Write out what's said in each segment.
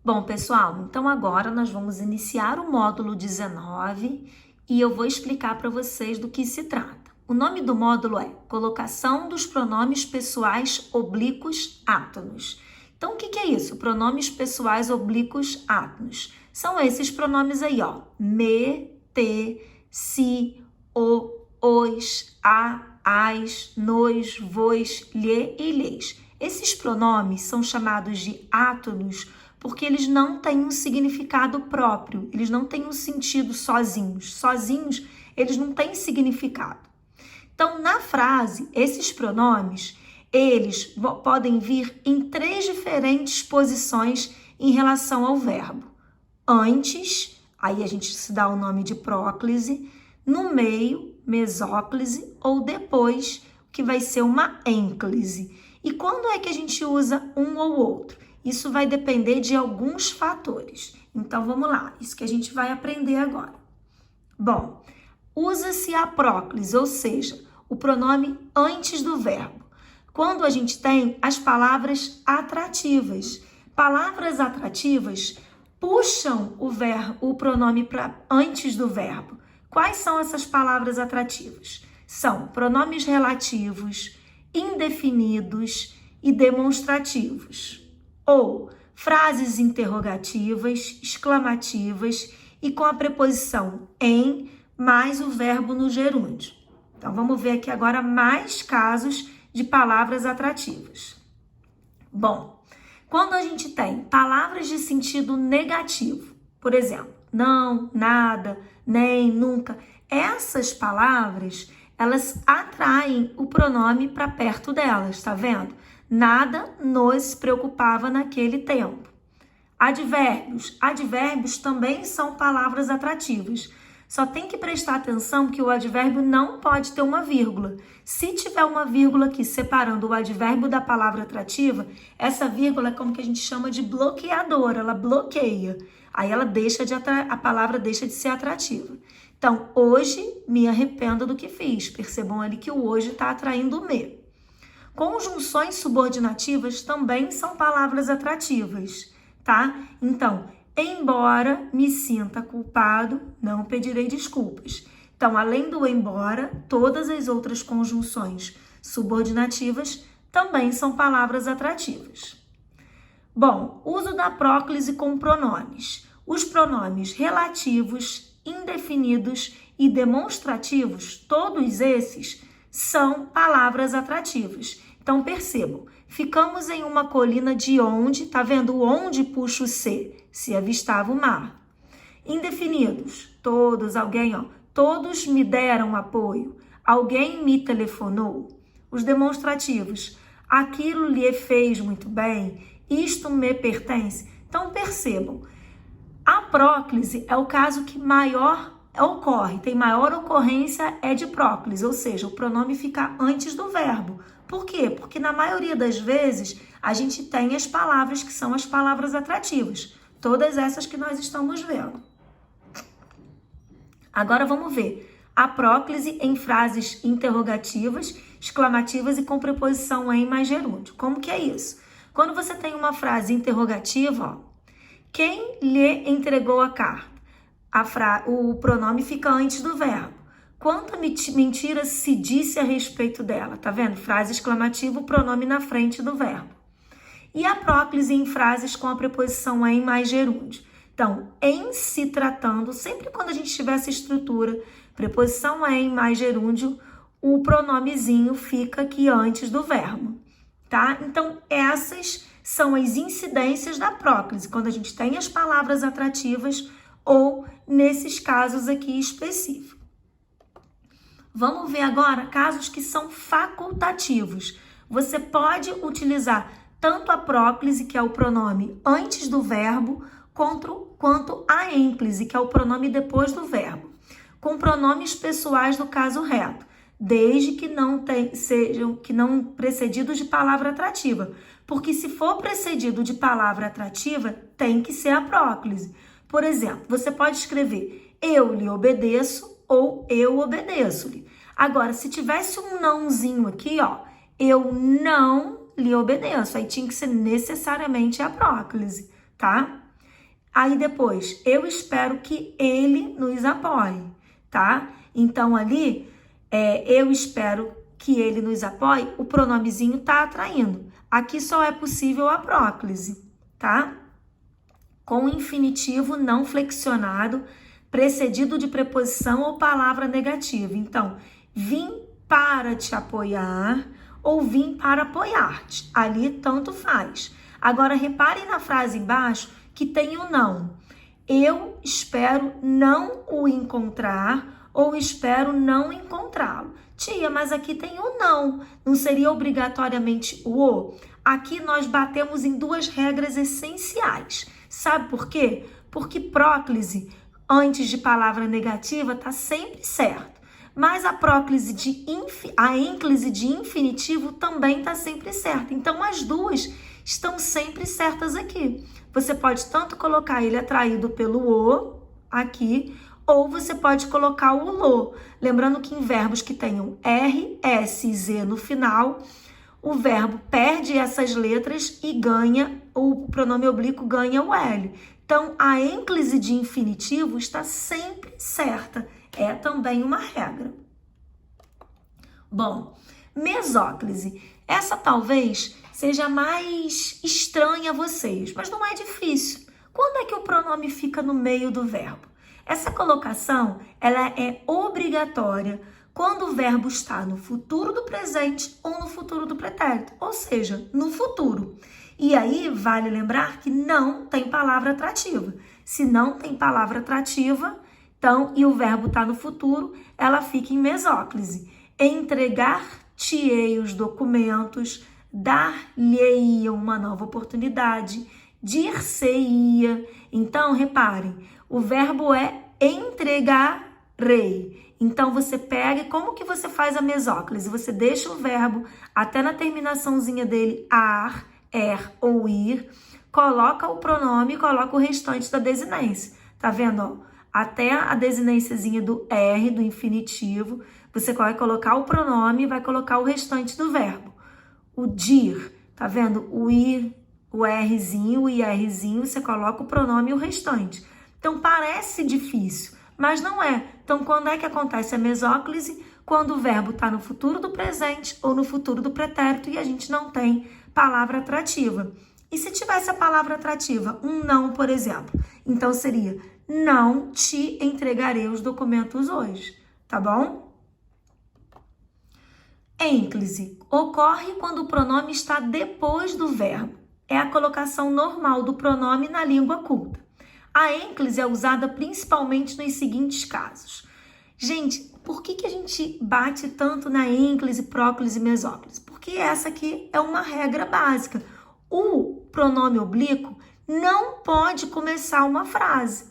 Bom, pessoal, então agora nós vamos iniciar o módulo 19 e eu vou explicar para vocês do que se trata. O nome do módulo é Colocação dos pronomes pessoais oblíquos átonos. Então, o que é isso? Pronomes pessoais oblíquos átonos. São esses pronomes aí, ó. Me, te, si, o, os, a, as, nos, vos, lhe e lhes. Esses pronomes são chamados de átonos porque eles não têm um significado próprio, eles não têm um sentido sozinhos. Sozinhos, eles não têm significado. Então, na frase, esses pronomes, eles podem vir em 3 diferentes posições em relação ao verbo. Antes, aí a gente se dá o nome de próclise, no meio, mesóclise, ou depois, que vai ser uma ênclise. E quando é que a gente usa um ou outro? Isso vai depender de alguns fatores. Então, vamos lá. Isso que a gente vai aprender agora. Bom, usa-se a próclise, ou seja, o pronome antes do verbo. Quando a gente tem as palavras atrativas. Palavras atrativas puxam o pronome para antes do verbo. Quais são essas palavras atrativas? São pronomes relativos, indefinidos e demonstrativos. Ou frases interrogativas, exclamativas e com a preposição em mais o verbo no gerúndio. Então, vamos ver aqui agora mais casos de palavras atrativas. Bom, quando a gente tem palavras de sentido negativo, por exemplo, não, nada, nem, nunca, essas palavras, elas atraem o pronome para perto delas, tá vendo? Nada nos preocupava naquele tempo. Advérbios. Advérbios também são palavras atrativas. Só tem que prestar atenção que o advérbio não pode ter uma vírgula. Se tiver uma vírgula aqui separando o advérbio da palavra atrativa, essa vírgula é como que a gente chama de bloqueadora, ela bloqueia. Aí a palavra deixa de ser atrativa. Então, hoje me arrependo do que fiz. Percebam ali que o hoje está atraindo o me. Conjunções subordinativas também são palavras atrativas, tá? Então, embora me sinta culpado, não pedirei desculpas. Então, além do embora, todas as outras conjunções subordinativas também são palavras atrativas. Bom, uso da próclise com pronomes. Os pronomes relativos, indefinidos e demonstrativos, todos esses são palavras atrativas. Então, percebam, ficamos em uma colina de onde, tá vendo? O onde puxa o se avistava o mar. Indefinidos, todos, alguém, ó, todos me deram apoio, alguém me telefonou. Os demonstrativos, aquilo lhe fez muito bem, isto me pertence. Então, percebam, a próclise é o caso que maior ocorre, tem maior ocorrência é de próclise, ou seja, o pronome fica antes do verbo. Por quê? Porque na maioria das vezes a gente tem as palavras que são as palavras atrativas, todas essas que nós estamos vendo. Agora vamos ver a próclise em frases interrogativas, exclamativas e com preposição em mais gerúndio. Como que é isso? Quando você tem uma frase interrogativa, ó, quem lhe entregou a carta? O pronome fica antes do verbo. Quanta mentira se disse a respeito dela? Tá vendo? Frase exclamativa, o pronome na frente do verbo. E a próclise em frases com a preposição em mais gerúndio. Então, em se tratando, sempre quando a gente tiver essa estrutura, preposição em mais gerúndio, o pronomezinho fica aqui antes do verbo, tá? Então, essas são as incidências da próclise, quando a gente tem as palavras atrativas ou nesses casos aqui específicos. Vamos ver agora casos que são facultativos. Você pode utilizar tanto a próclise, que é o pronome antes do verbo, quanto a ênclise, que é o pronome depois do verbo, com pronomes pessoais no caso reto, desde que sejam precedidos de palavra atrativa, porque se for precedido de palavra atrativa, tem que ser a próclise. Por exemplo, você pode escrever eu lhe obedeço ou eu obedeço-lhe. Agora, se tivesse um nãozinho aqui, ó, eu não lhe obedeço, aí tinha que ser necessariamente a próclise, tá? Aí depois, eu espero que ele nos apoie, tá? Então ali, eu espero que ele nos apoie, o pronomezinho tá atraindo. Aqui só é possível a próclise, tá? Com o infinitivo não flexionado, precedido de preposição ou palavra negativa. Então, vim para te apoiar ou vim para apoiar-te. Ali tanto faz. Agora, reparem na frase embaixo que tem o não. Eu espero não o encontrar ou espero não encontrá-lo. Tia, mas aqui tem o não. Não seria obrigatoriamente o o? Aqui nós batemos em duas regras essenciais. Sabe por quê? Porque próclise antes de palavra negativa está sempre certo. Mas a próclise a ênclise de infinitivo também está sempre certa. Então, as duas estão sempre certas aqui. Você pode tanto colocar ele atraído pelo o aqui, ou você pode colocar o lo. Lembrando que em verbos que tenham R, S e Z no final, o verbo perde essas letras e ganha, o pronome oblíquo ganha o L. Então, a ênclise de infinitivo está sempre certa. É também uma regra. Bom, mesóclise. Essa talvez seja mais estranha a vocês, mas não é difícil. Quando é que o pronome fica no meio do verbo? Essa colocação, ela é obrigatória quando o verbo está no futuro do presente ou no futuro do pretérito, ou seja, no futuro. E aí, vale lembrar que não tem palavra atrativa. Se não tem palavra atrativa, então, e o verbo está no futuro, ela fica em mesóclise. Entregar-te-ei os documentos, dar-lhe-ia uma nova oportunidade, dir-se-ia. Então, reparem, o verbo é entregarei. Então, você pega e como que você faz a mesóclise? Você deixa o verbo até na terminaçãozinha dele, ar, ou ir, coloca o pronome e coloca o restante da desinência. Tá vendo, ó? Até a desinênciazinha do R, do infinitivo, você vai colocar o pronome e vai colocar o restante do verbo. O dir, tá vendo? O ir, o Rzinho, o IRzinho, você coloca o pronome e o restante. Então, parece difícil, mas não é. Então, quando é que acontece a mesóclise? Quando o verbo está no futuro do presente ou no futuro do pretérito e a gente não tem palavra atrativa. E se tivesse a palavra atrativa, um não, por exemplo, então seria não te entregarei os documentos hoje, tá bom? Ênclise ocorre quando o pronome está depois do verbo. É a colocação normal do pronome na língua culta. A ênclise é usada principalmente nos seguintes casos. Gente, por que a gente bate tanto na ênclise, próclise e mesóclise? Porque essa aqui é uma regra básica. O pronome oblíquo não pode começar uma frase.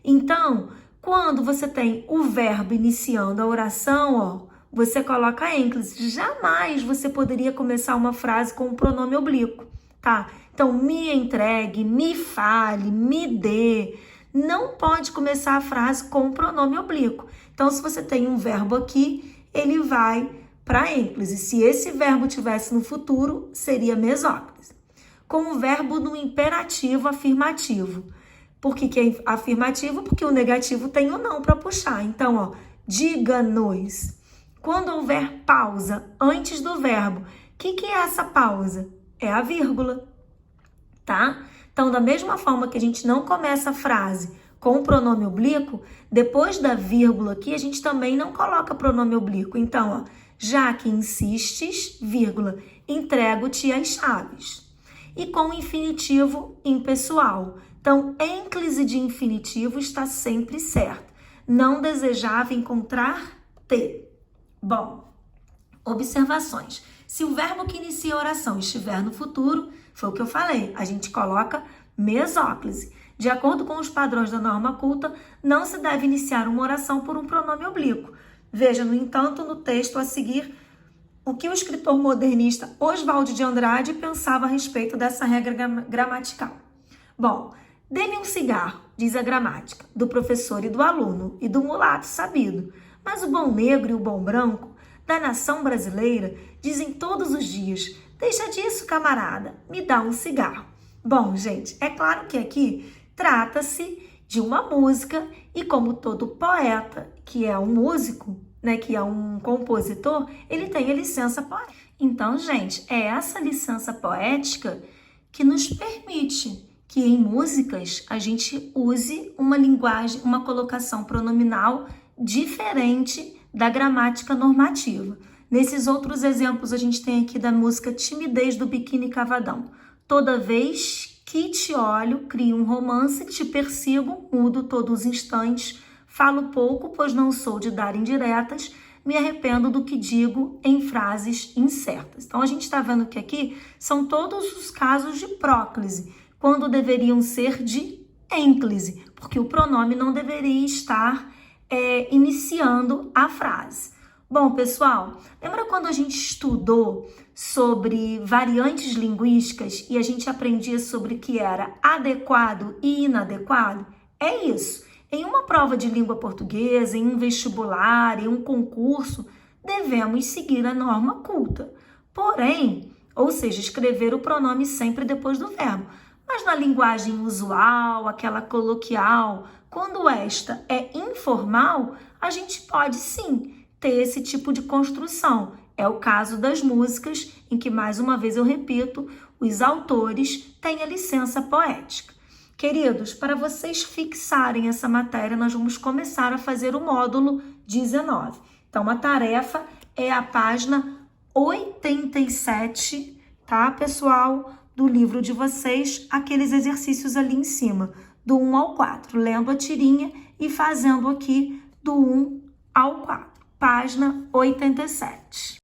Então, quando você tem o verbo iniciando a oração, ó, você coloca a ênclise. Jamais você poderia começar uma frase com o pronome oblíquo, tá? Então, me entregue, me fale, me dê. Não pode começar a frase com o pronome oblíquo. Então, se você tem um verbo aqui, ele vai para a ênclise. Se esse verbo tivesse no futuro, seria mesóclise. Com o verbo no imperativo afirmativo. Por que é afirmativo? Porque o negativo tem o não para puxar. Então, ó, diga-nos. Quando houver pausa antes do verbo, o que é essa pausa? É a vírgula, tá? Então, da mesma forma que a gente não começa a frase com o pronome oblíquo, depois da vírgula aqui, a gente também não coloca pronome oblíquo. Então, ó, já que insistes, vírgula, entrego-te as chaves. E com o infinitivo impessoal. Então, ênclise de infinitivo está sempre certa. Não desejava encontrar-te. Bom, observações. Se o verbo que inicia a oração estiver no futuro, foi o que eu falei, a gente coloca mesóclise. De acordo com os padrões da norma culta, não se deve iniciar uma oração por um pronome oblíquo. Veja, no entanto, no texto a seguir, o que o escritor modernista Oswald de Andrade pensava a respeito dessa regra gramatical. Bom, dê-me um cigarro, diz a gramática, do professor e do aluno, e do mulato sabido. Mas o bom negro e o bom branco, da nação brasileira, dizem todos os dias, deixa disso, camarada, me dá um cigarro. Bom, gente, é claro que aqui Trata-se de uma música e como todo poeta, que é um músico, né, que é um compositor, ele tem a licença poética. Então, gente, é essa licença poética que nos permite que em músicas a gente use uma linguagem, uma colocação pronominal diferente da gramática normativa. Nesses outros exemplos, a gente tem aqui da música Timidez do Biquíni Cavadão. Toda vez que te olho, crio um romance, te persigo, mudo todos os instantes, falo pouco, pois não sou de dar indiretas, me arrependo do que digo em frases incertas. Então, a gente está vendo que aqui são todos os casos de próclise, quando deveriam ser de ênclise, porque o pronome não deveria estar iniciando a frase. Bom, pessoal, lembra quando a gente estudou sobre variantes linguísticas e a gente aprendia sobre o que era adequado e inadequado? É isso. Em uma prova de língua portuguesa, em um vestibular, em um concurso, devemos seguir a norma culta. Porém, ou seja, escrever o pronome sempre depois do verbo. Mas na linguagem usual, aquela coloquial, quando esta é informal, a gente pode sim ter esse tipo de construção. É o caso das músicas, em que, mais uma vez eu repito, os autores têm a licença poética. Queridos, para vocês fixarem essa matéria, nós vamos começar a fazer o módulo 19. Então, a tarefa é a página 87, tá, pessoal? Do livro de vocês, aqueles exercícios ali em cima, do 1 ao 4, lendo a tirinha e fazendo aqui do 1 ao 4. Página 87.